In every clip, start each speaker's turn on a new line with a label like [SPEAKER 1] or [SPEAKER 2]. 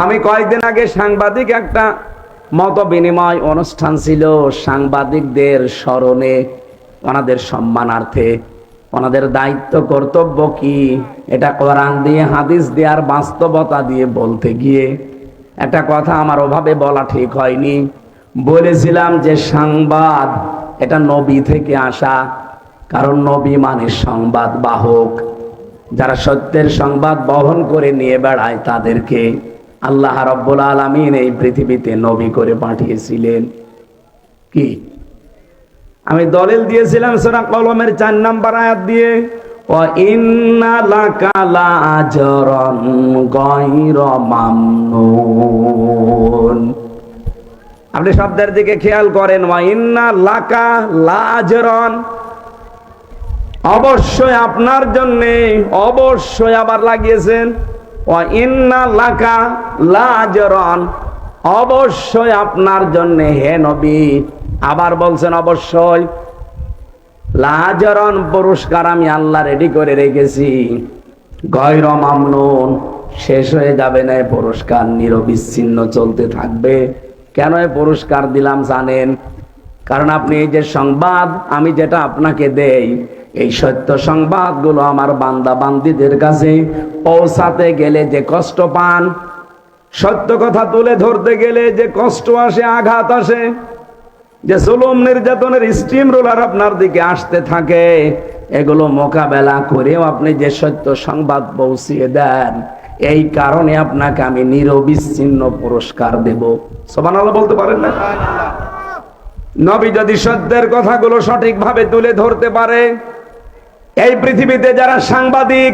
[SPEAKER 1] আমি কয়েকদিন আগে সাংবাদিক একটা মত বিনিময় অনুষ্ঠান ছিল, সাংবাদিকদের স্মরণে, ওনাদের সম্মানার্থে, ওনাদের দায়িত্ব কর্তব্য কি এটা কোরআন দিয়ে হাদিস দিয়ে আর বাস্তবতা দিয়ে বলতে গিয়ে একটা কথা আমার ওভাবে বলা ঠিক হয়নি। বলেছিলাম যে সংবাদ এটা নবী থেকে আসা, কারণ নবী মানে সংবাদ বাহক। যারা সত্যের সংবাদ বহন করে নিয়ে বেড়ায় তাদেরকে আল্লাহ রাব্বুল আলামিন এই পৃথিবীতে নবী করে পাঠিয়েছিলেন। কি আমি দলিল দিয়েছিলাম সূরা কলমের 4 নম্বর আয়াত দিয়ে, ওয়া ইন্না লাকা লাআজরান গায়রা মামনুন। আপনি শব্দের দিকে খেয়াল করেন, ওয়া ইন্না লাকা লাআজরান, অবশ্যই আপনার জন্য, অবশ্যই আবার লাগিয়েছেন ওয়া ইন্না লাকা লাআজরান, অবশ্যই আপনার জন্য হে নবী। আবার বলছেন অবশ্যই লাআজরান, পুরস্কার আমি আল্লাহ রেডি করে রেখেছি। গায়রা মামনুন, শেষ হয়ে যাবে না এই পুরস্কার, নিরবিচ্ছিন্ন চলতে থাকবে। কেন এই পুরস্কার দিলাম জানেন? কারণ আপনি এই যে সংবাদ আমি যেটা আপনাকে দেই, এই সত্য সংবাদগুলো আমার বান্দা বান্দীদের কাছে পৌঁছাতে গেলে যে কষ্ট পান, সত্য কথা তুলে ধরতে গেলে যে কষ্ট আসে, আঘাত আসে, যে জুলুম নির্যাতনের স্টিম রোলার আপনার দিকে আসতে থাকে, এগুলো মোকাবেলা করেও আপনি যে সত্য সংবাদ পৌঁছিয়ে দেন, এই কারণে আপনাকে আমি নিরবিচ্ছিন্ন পুরস্কার দেব। সুবহানাল্লাহ বলতে পারেন না? নবী যদি সত্যের কথাগুলো সঠিকভাবে তুলে ধরতে পারে, এই পৃথিবীতে যারা সাংবাদিক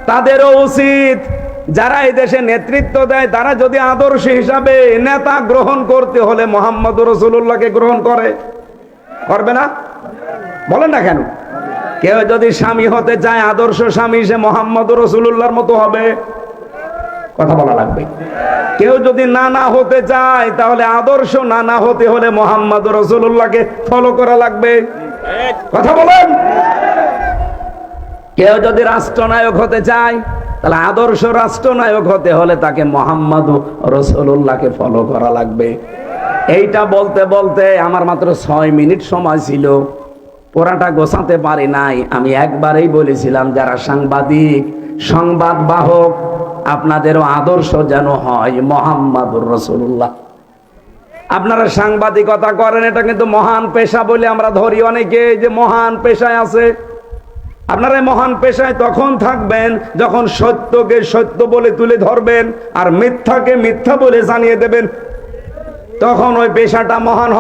[SPEAKER 1] তাদেরও উচিত, যারা এই দেশে নেতৃত্ব দেয় তারা যদি আদর্শ হিসাবে নেতা গ্রহণ করতে হলে মুহাম্মদুর রাসূলুল্লাহকে গ্রহণ করবে না? বলেন না কেন? কেউ যদি স্বামী হতে চায়, আদর্শ স্বামী, সে মুহাম্মদুর রাসূলুল্লাহর মতো হবে। কথা বলা লাগবে। কেউ যদি নানা হতে চায়, তাহলে আদর্শ নানা হতে হলে মুহাম্মদুর রাসূলুল্লাহকে ফলো করা লাগবে। কথা বলেন। কেউ যদি রাষ্ট্রনায়ক হতে চায়, তাহলে আদর্শ রাষ্ট্রনায়ক হতে হলে তাকে মুহাম্মদুর রাসূলুল্লাহকে ফলো করা লাগবে। এইটা বলতে বলতে আমার মাত্র 6 মিনিট সময় ছিল, পুরাটা গোছাতে পারি নাই। আমি একবারেই বলেছিলাম, যারা সাংবাদিক, সংবাদ বাহক, আপনাদেরও আদর্শ যেন হয় মুহাম্মদুর রাসূলুল্লাহ। আপনারা সাংবাদিকতা করেন, এটা কিন্তু মহান পেশা বলে আমরা ধরি অনেকে, যে মহান পেশায় আছে। আপনারা মহান পেশায় তখন থাকবেন যখন সত্যকে সত্য বলে তুলে ধরবেন আর মিথ্যাকে মিথ্যা বলে জানিয়ে দেবেন, তখন ওই পেশাটা মহান হবে।